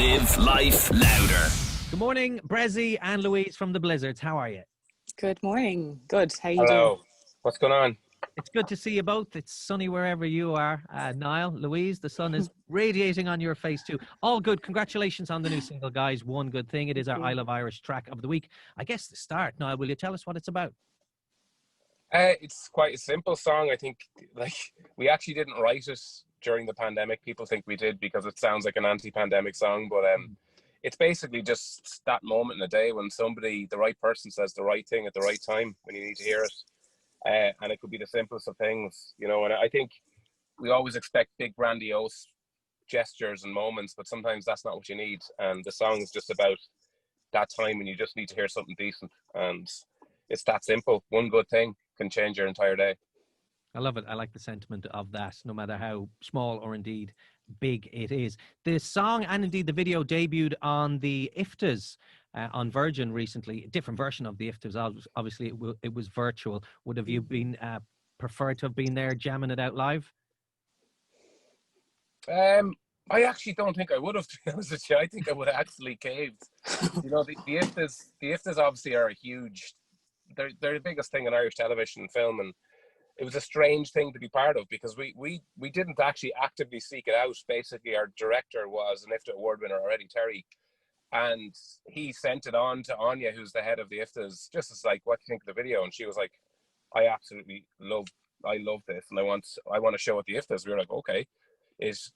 Live life louder. Good morning, Brezzy and Louise from the Blizzards. How are you? Good morning. Good. How you Hello. doing? What's going on? It's good to see you both. It's sunny wherever you are. Niall, Louise, the sun is radiating on your face too. All good. Congratulations on the new single, guys. One good thing. It is our I Love Irish track of the week. I guess the start. Niall, will you tell us what it's about? It's quite a simple song. I think we actually didn't write it during the pandemic. People think we did because it sounds like an anti-pandemic song, but it's basically just that moment in the day when somebody, the right person, says the right thing at the right time when you need to hear it. And it could be the simplest of things, you know. And I think we always expect big, grandiose gestures and moments, but sometimes that's not what you need. And the song is just about that time when you just need to hear something decent. And it's that simple. One good thing can change your entire day. I love it. I like the sentiment of that, no matter how small or indeed big it is. The song and indeed the video debuted on the IFTAs on Virgin recently. A different version of the IFTAs. Obviously, it was virtual. Would have you been preferred to have been there jamming it out live? I actually don't think I would have, to be honest with you. I think I would have actually caved. You know, the IFTAs obviously are a huge. They're the biggest thing in Irish television and film, and it was a strange thing to be part of because we didn't actually actively seek it out. Basically, our director was an IFTA award winner already, Terry, and he sent it on to Anya, who's the head of the IFTAs, just as like, what do you think of the video? And she was like, I love this, and I want to show it the IFTAs. We were like, okay, it's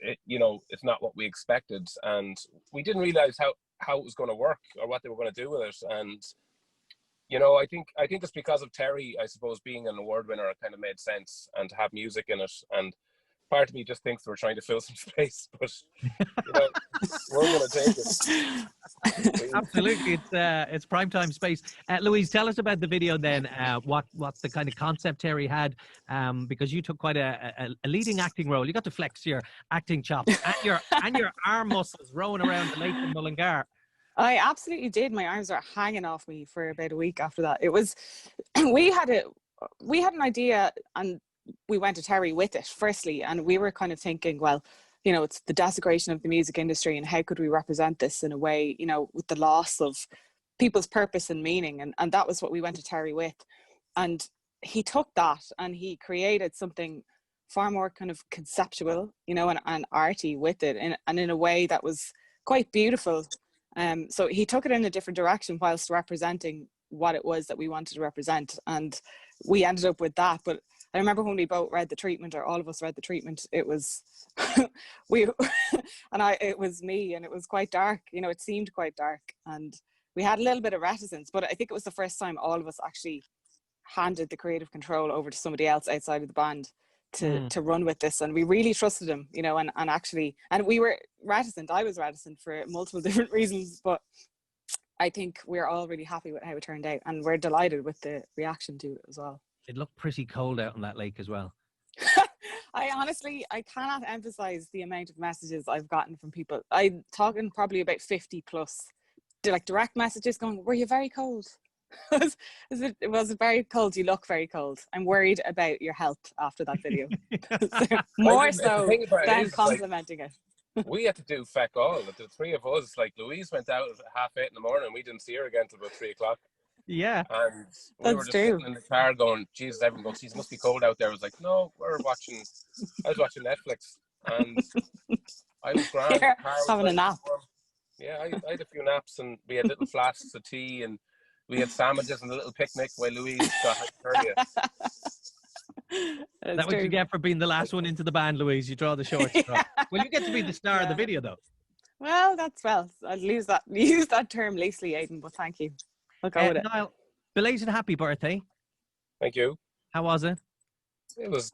not what we expected, and we didn't realize how it was going to work or what they were going to do with it. And you know, I think it's because of Terry, I suppose, being an award winner, it kind of made sense, and to have music in it. And part of me just thinks we're trying to fill some space, but you know, we're going to take it. Absolutely, it's primetime space. Louise, tell us about the video then. What the kind of concept Terry had, because you took quite a leading acting role. You got to flex your acting chops and your arm muscles rowing around the lake in Mullingar. I absolutely did. My arms were hanging off me for about a week after that. It was, we had an idea and we went to Terry with it firstly. And we were kind of thinking, well, you know, it's the desecration of the music industry and how could we represent this in a way, you know, with the loss of people's purpose and meaning. And that was what we went to Terry with. And he took that and he created something far more kind of conceptual, you know, and arty with it and in a way that was quite beautiful. So he took it in a different direction whilst representing what it was that we wanted to represent. And we ended up with that. But I remember when we both read the treatment, or all of us read the treatment, it was, it was me, and it was quite dark, you know, it seemed quite dark. And we had a little bit of reticence, but I think it was the first time all of us actually handed the creative control over to somebody else outside of the band to run with this, and we really trusted him, you know, and we were reticent. I was reticent for multiple different reasons, but I think we're all really happy with how it turned out, and we're delighted with the reaction to it as well. It looked pretty cold out on that lake as well. I cannot emphasize the amount of messages I've gotten from people. I'm talking probably about 50 plus, like direct messages going, "Were you very cold?" It was very cold. You look very cold. I'm worried about your health after that video. More so than complimenting it. We had to do feck all. The three of us, like Louise went out at 8:30 in the morning. We didn't see her again until about 3 o'clock. Yeah. And we were just sitting in the car going, Jesus, everyone goes, geez, it must be cold out there. I was like, no, I was watching Netflix, and I was grand. Here, having a nap. Yeah, I had a few naps, and we had little flasks of tea, and we had sandwiches and a little picnic while Louise got earlier. That's what you get for being the last one into the band, Louise. You draw the short straw. Well, you get to be the star of the video, though. Well, I'll use that term loosely, Aidan, but thank you. I'll go with it. Niall, belated happy birthday. Thank you. How was it? It was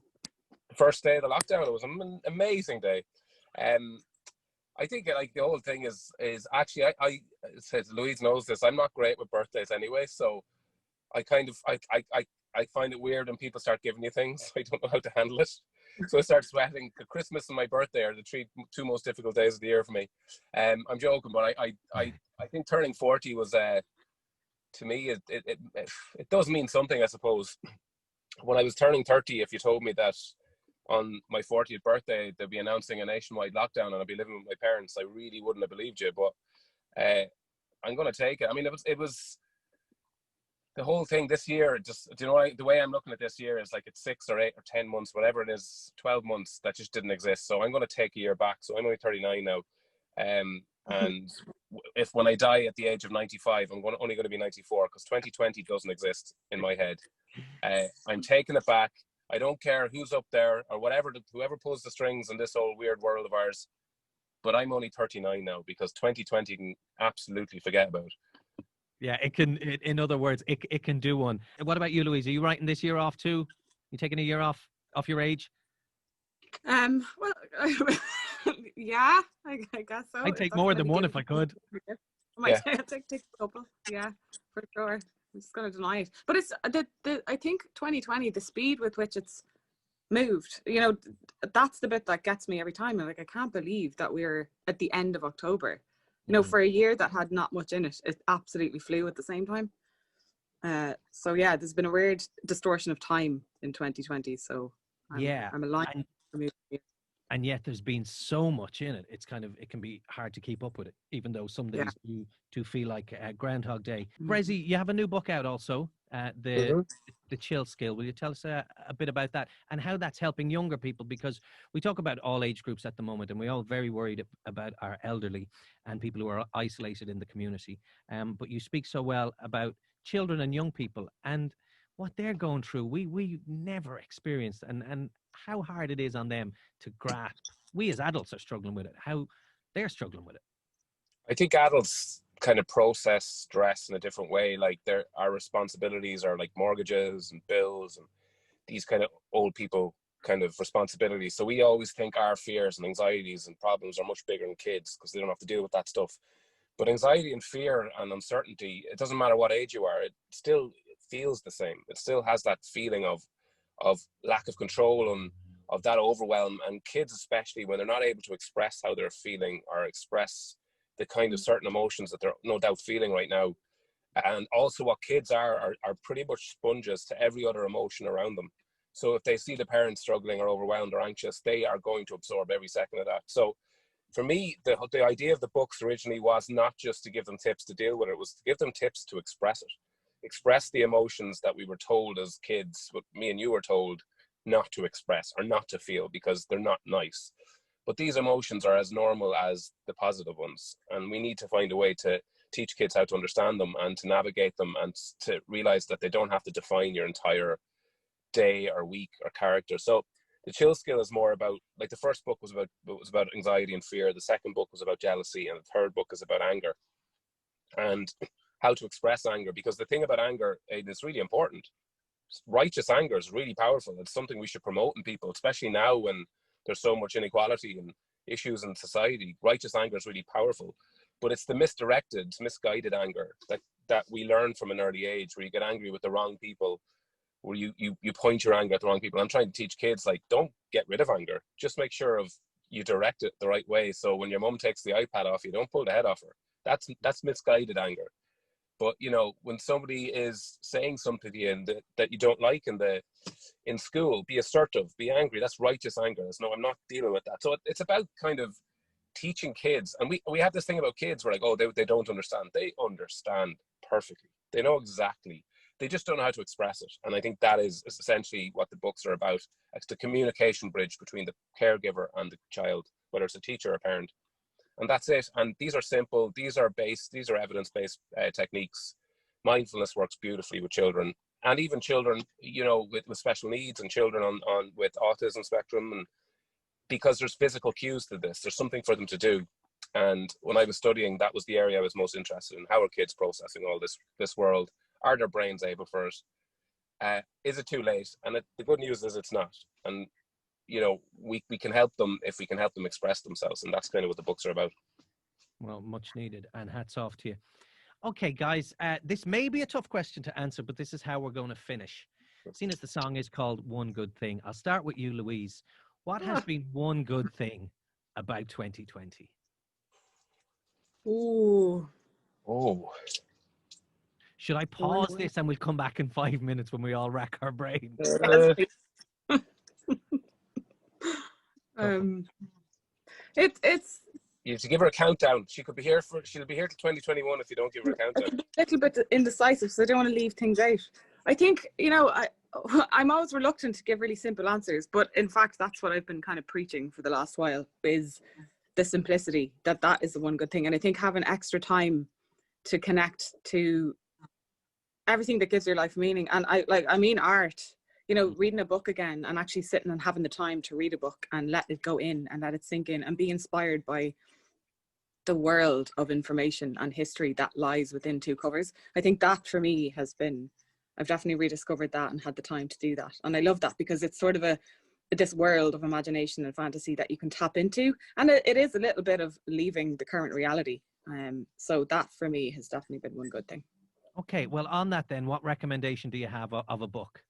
the first day of the lockdown. It was an amazing day. I think like the whole thing is actually I says Louise knows this. I'm not great with birthdays anyway, so I find it weird when people start giving you things. I don't know how to handle it, so I start sweating. Christmas and my birthday are the two most difficult days of the year for me. I'm joking, but I think turning 40 was to me it does mean something, I suppose. When I was turning 30, if you told me that on my 40th birthday, they'll be announcing a nationwide lockdown and I'll be living with my parents, I really wouldn't have believed you. But I'm going to take it. I mean, it was the whole thing this year. Just, do you know what, the way I'm looking at this year is like it's 6 or 8 or 10 months, whatever it is, 12 months that just didn't exist. So I'm going to take a year back. So I'm only 39 now. And if when I die at the age of 95, I'm only going to be 94 because 2020 doesn't exist in my head. I'm taking it back. I don't care who's up there or whatever, whoever pulls the strings in this whole weird world of ours. But I'm only 39 now because 2020 can absolutely forget about. Yeah, it can. In other words, it can do one. What about you, Louise? Are you writing this year off too? You taking a year off your age? Well, yeah, I guess so. I'd take more than one if I could. I might take a couple. Yeah, for sure. I'm just going to deny it. But it's I think 2020, the speed with which it's moved, you know, that's the bit that gets me every time. I'm like, I can't believe that we're at the end of October. You know, for a year that had not much in it, it absolutely flew at the same time. So yeah, there's been a weird distortion of time in 2020. So I'm aligned. And yet there's been so much in it. It's kind of, it can be hard to keep up with it, even though some days do feel like Groundhog Day. Brezzy, you have a new book out also, the Chill Skill. Will you tell us a bit about that and how that's helping younger people? Because we talk about all age groups at the moment, and we're all very worried about our elderly and people who are isolated in the community. But you speak so well about children and young people and what they're going through. We never experienced, and how hard it is on them to grasp. We as adults are struggling with it. How they're struggling with it. I think adults kind of process stress in a different way. Like our responsibilities are like mortgages and bills and these kind of old people kind of responsibilities. So we always think our fears and anxieties and problems are much bigger than kids because they don't have to deal with that stuff. But anxiety and fear and uncertainty, it doesn't matter what age you are, it still feels the same. It still has that feeling of lack of control and of that overwhelm. And kids, especially when they're not able to express how they're feeling or express the kind of certain emotions that they're no doubt feeling right now. And also what kids are pretty much sponges to every other emotion around them. So if they see the parents struggling or overwhelmed or anxious, they are going to absorb every second of that. So for me, the idea of the books originally was not just to give them tips to deal with it, was to give them tips to express it. Express the emotions that we were told as kids, what me and you were told not to express or not to feel because they're not nice. But these emotions are as normal as the positive ones. And we need to find a way to teach kids how to understand them and to navigate them and to realize that they don't have to define your entire day or week or character. So the Chill Skill is more about, like the first book was about anxiety and fear. The second book was about jealousy. And the third book is about anger and how to express anger. Because the thing about anger, it's really important. Righteous anger is really powerful. It's something we should promote in people, especially now when there's so much inequality and issues in society. Righteous anger is really powerful, but it's the misdirected, misguided anger that we learn from an early age, where you get angry with the wrong people, where you point your anger at the wrong people. I'm trying to teach kids, like, don't get rid of anger. Just make sure you direct it the right way. So when your mom takes the iPad off you, don't pull the head off her. That's misguided anger. But, you know, when somebody is saying something to you that you don't like in school, be assertive, be angry. That's righteous anger. No, I'm not dealing with that. So it's about kind of teaching kids. And we have this thing about kids. We're like, oh, they don't understand. They understand perfectly. They know exactly. They just don't know how to express it. And I think that is essentially what the books are about. It's the communication bridge between the caregiver and the child, whether it's a teacher or a parent. And that's it. And these are simple. These are evidence-based techniques. Mindfulness works beautifully with children, and even children, you know, with special needs, and children on with autism spectrum. And because there's physical cues to this, there's something for them to do. And when I was studying, that was the area I was most interested in. How are kids processing all this world? Are their brains able for it? Is it too late? And the good news is it's not. And you know, we can help them if we can help them express themselves. And that's kind of what the books are about. Well, much needed, and hats off to you. Okay, guys, this may be a tough question to answer, but this is how we're going to finish. Seeing as the song is called One Good Thing, I'll start with you, Louise. What has been one good thing about 2020? Ooh. Oh. Should I pause this and we'll come back in 5 minutes when we all rack our brains? It's You have to give her a countdown. She'll be here till 2021 if you don't give her a countdown. a little bit indecisive, so I don't want to leave things out. I think, I'm always reluctant to give really simple answers, but in fact, that's what I've been kind of preaching for the last while, is the simplicity, that is the one good thing. And I think having extra time to connect to everything that gives your life meaning. And art, reading a book again and actually sitting and having the time to read a book and let it go in and let it sink in and be inspired by the world of information and history that lies within two covers. I think that for me I've definitely rediscovered that and had the time to do that. And I love that because it's sort of this world of imagination and fantasy that you can tap into. And it is a little bit of leaving the current reality. So that for me has definitely been one good thing. Okay, well, on that then, what recommendation do you have of a book?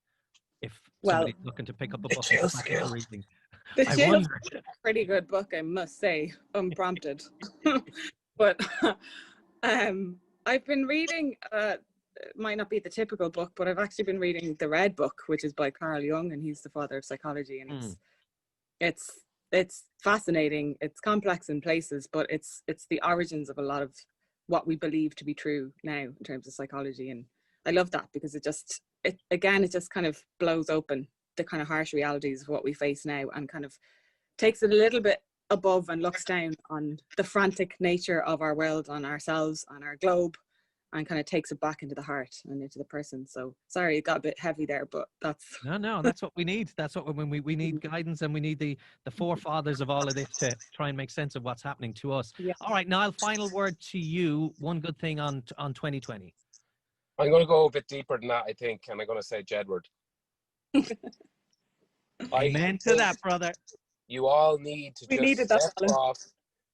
If somebody's looking to pick up a book and start reading. The Chill is a pretty good book, I must say, unprompted. But I've been reading, it might not be the typical book, but I've actually been reading The Red Book, which is by Carl Jung, and he's the father of psychology. And it's fascinating. It's complex in places, but it's the origins of a lot of what we believe to be true now in terms of psychology. And I love that because it just kind of blows open the kind of harsh realities of what we face now and kind of takes it a little bit above and looks down on the frantic nature of our world, on ourselves, on our globe, and kind of takes it back into the heart and into the person. So sorry, it got a bit heavy there, but that's no, that's what we need. That's what we need guidance, and we need the forefathers of all of this to try and make sense of what's happening to us. Yeah. All right, Niall, final word to you. One good thing on 2020. I'm going to go a bit deeper than that, I think, and I'm going to say Jedward. Amen to that, brother. You all need to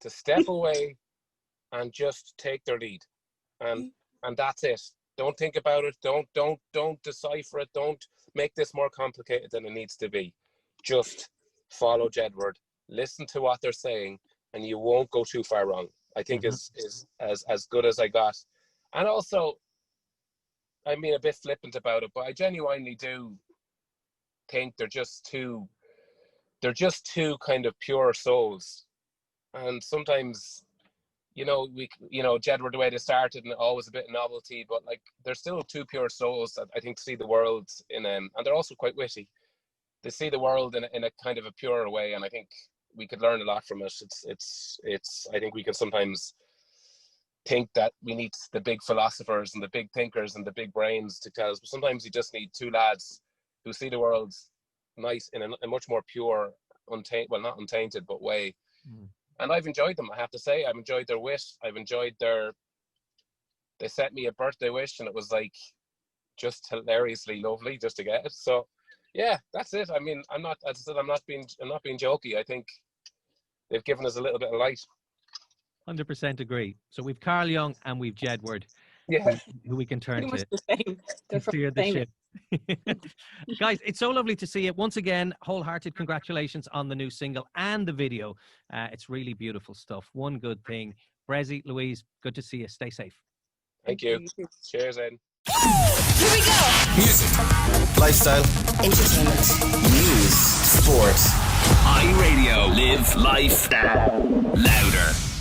step away and just take their lead. And that's it. Don't think about it. Don't decipher it. Don't make this more complicated than it needs to be. Just follow Jedward. Listen to what they're saying, and you won't go too far wrong. I think is as good as I got. And also, I mean, a bit flippant about it, but I genuinely do think they're just two kind of pure souls. And sometimes, Jedward, the way they started, and always a bit of novelty, but like they're still two pure souls that I think see the world and they're also quite witty. They see the world in a kind of a purer way, and I think we could learn a lot from it. I think we can sometimes think that we need the big philosophers and the big thinkers and the big brains to tell us, but sometimes you just need two lads who see the world nice in a much more pure, not untainted, but way. And I've enjoyed them, I have to say. I've enjoyed their wit. I've enjoyed they sent me a birthday wish, and it was like just hilariously lovely just to get it. So yeah, that's it. I mean, I'm not being jokey. I think they've given us a little bit of light. 100% agree. So we've Carl Jung and we've Jedward, who we can turn to. Steer the ship. Guys, it's so lovely to see you once again. Wholehearted congratulations on the new single and the video. It's really beautiful stuff. One good thing. Brezzy, Louise, good to see you. Stay safe. Thank you. Cheers, Aidan. Here we go. Music, lifestyle, entertainment, news, sports. iRadio. Live life louder.